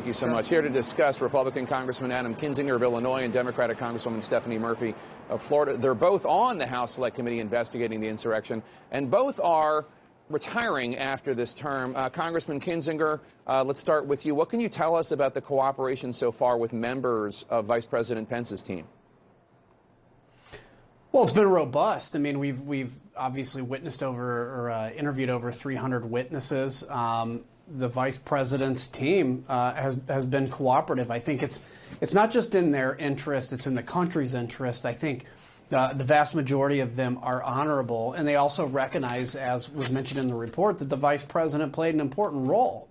Thank you so much. Here to discuss Republican Congressman Adam Kinzinger of Illinois and Democratic Congresswoman Stephanie Murphy of Florida. They're both on the House Select Committee investigating the insurrection, and both are retiring after this term. Congressman Kinzinger, let's start with you. What can you tell us about the cooperation so far with members of Vice President Pence's team? Well, it's been robust. I mean, we've obviously witnessed interviewed over 300 witnesses. The vice president's team has been cooperative. I think it's not just in their interest; it's in the country's interest. I think the vast majority of them are honorable, and they also recognize, as was mentioned in the report, that the vice president played an important role.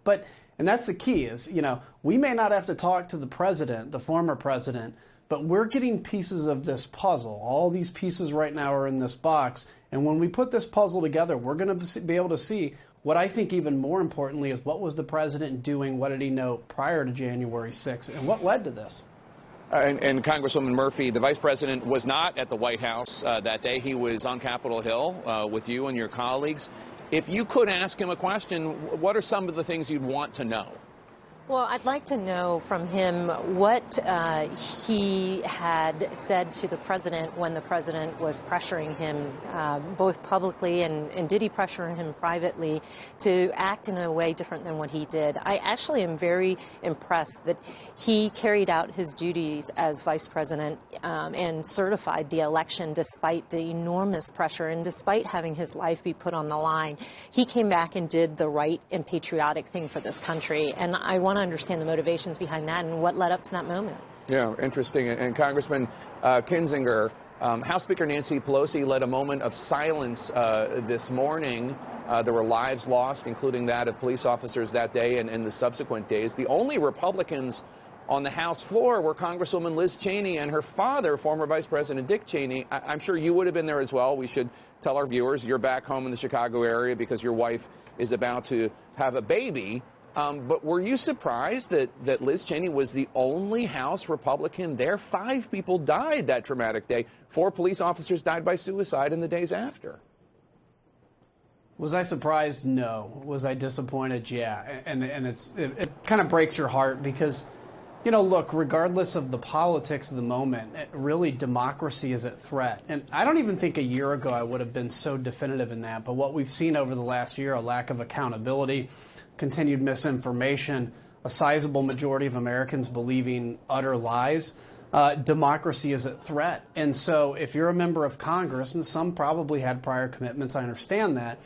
And that's the key: is we may not have to talk to the president, the former president, but we're getting pieces of this puzzle. All these pieces right now are in this box, and when we put this puzzle together, we're going to be able to see. What I think even more importantly is what was the president doing, what did he know prior to January 6th, and what led to this? And Congresswoman Murphy, the vice president was not at the White House that day. He was on Capitol Hill with you and your colleagues. If you could ask him a question, what are some of the things you'd want to know? Well, I'd like to know from him what he had said to the president when the president was pressuring him, both publicly and did he pressure him privately to act in a way different than what he did. I actually am very impressed that he carried out his duties as vice president and certified the election despite the enormous pressure and despite having his life be put on the line. He came back and did the right and patriotic thing for this country, and I want to understand the motivations behind that and what led up to that moment. Yeah, interesting. And Congressman Kinzinger, House Speaker Nancy Pelosi led a moment of silence this morning. There were lives lost, including that of police officers that day and the subsequent days. The only Republicans on the House floor were Congresswoman Liz Cheney and her father, former Vice President Dick Cheney. I'm sure you would have been there as well. We should tell our viewers you're back home in the Chicago area because your wife is about to have a baby. But were you surprised that Liz Cheney was the only House Republican there? 5 people died that traumatic day. 4 police officers died by suicide in the days after. Was I surprised? No. Was I disappointed? Yeah. And it kind of breaks your heart because, look, regardless of the politics of the moment, really democracy is at threat. And I don't even think a year ago I would have been so definitive in that. But what we've seen over the last year, a lack of accountability, continued misinformation, a sizable majority of Americans believing utter lies, democracy is at threat. And so if you're a member of Congress, and some probably had prior commitments, I understand that,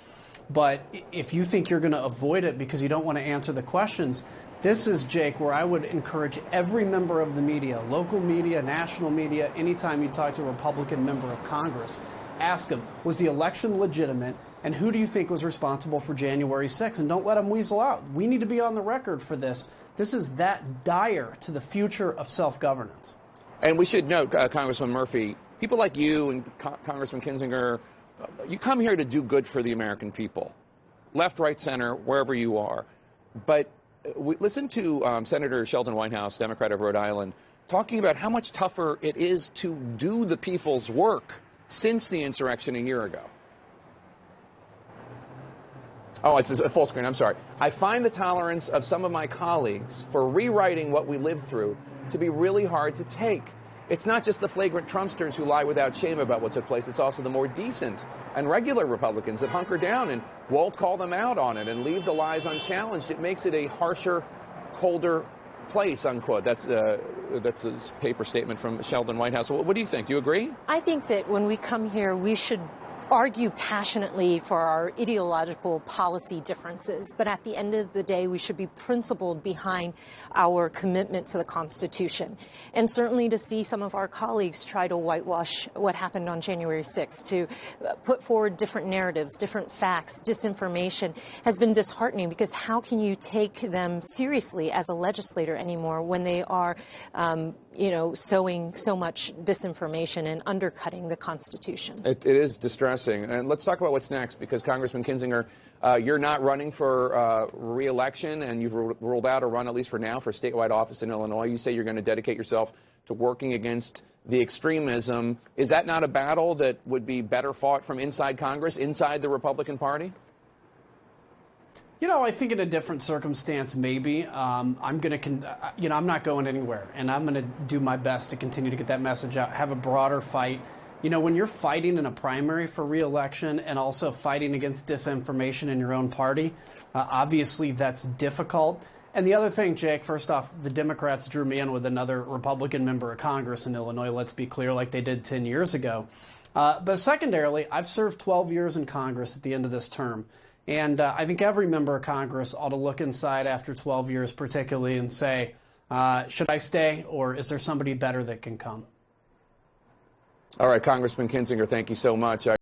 but if you think you're going to avoid it because you don't want to answer the questions, this is, Jake, where I would encourage every member of the media, local media, national media, anytime you talk to a Republican member of Congress, ask them, was the election legitimate? And who do you think was responsible for January 6th? And don't let them weasel out. We need to be on the record for this. This is that dire to the future of self-governance. And we should note, Congressman Murphy, people like you and Congressman Kinzinger, you come here to do good for the American people, left, right, center, wherever you are. But listen to Senator Sheldon Whitehouse, Democrat of Rhode Island, talking about how much tougher it is to do the people's work since the insurrection a year ago. Oh, it's a full screen. I'm sorry. I find the tolerance of some of my colleagues for rewriting what we lived through to be really hard to take. It's not just the flagrant Trumpsters who lie without shame about what took place. It's also the more decent and regular Republicans that hunker down and won't call them out on it and leave the lies unchallenged. It makes it a harsher, colder place, unquote. That's a paper statement from Sheldon Whitehouse. What do you think? Do you agree? I think that when we come here, we should argue passionately for our ideological policy differences, but at the end of the day, we should be principled behind our commitment to the Constitution. And certainly to see some of our colleagues try to whitewash what happened on January 6th, to put forward different narratives, different facts, disinformation, has been disheartening, because how can you take them seriously as a legislator anymore when they are sowing so much disinformation and undercutting the Constitution? It is distressing. And let's talk about what's next, because Congressman Kinzinger, you're not running for re-election, and you've ruled out a run, at least for now, for statewide office in Illinois. You say you're going to dedicate yourself to working against the extremism. Is that not a battle that would be better fought from inside Congress, inside the Republican Party? I think in a different circumstance, maybe. I'm not going anywhere, and I'm going to do my best to continue to get that message out, have a broader fight. When you're fighting in a primary for re-election and also fighting against disinformation in your own party, obviously that's difficult. And the other thing, Jake, first off, the Democrats drew me in with another Republican member of Congress in Illinois, let's be clear, like they did 10 years ago. But secondarily, I've served 12 years in Congress at the end of this term. And I think every member of Congress ought to look inside after 12 years particularly and say, should I stay, or is there somebody better that can come? All right, Congressman Kinzinger, thank you so much.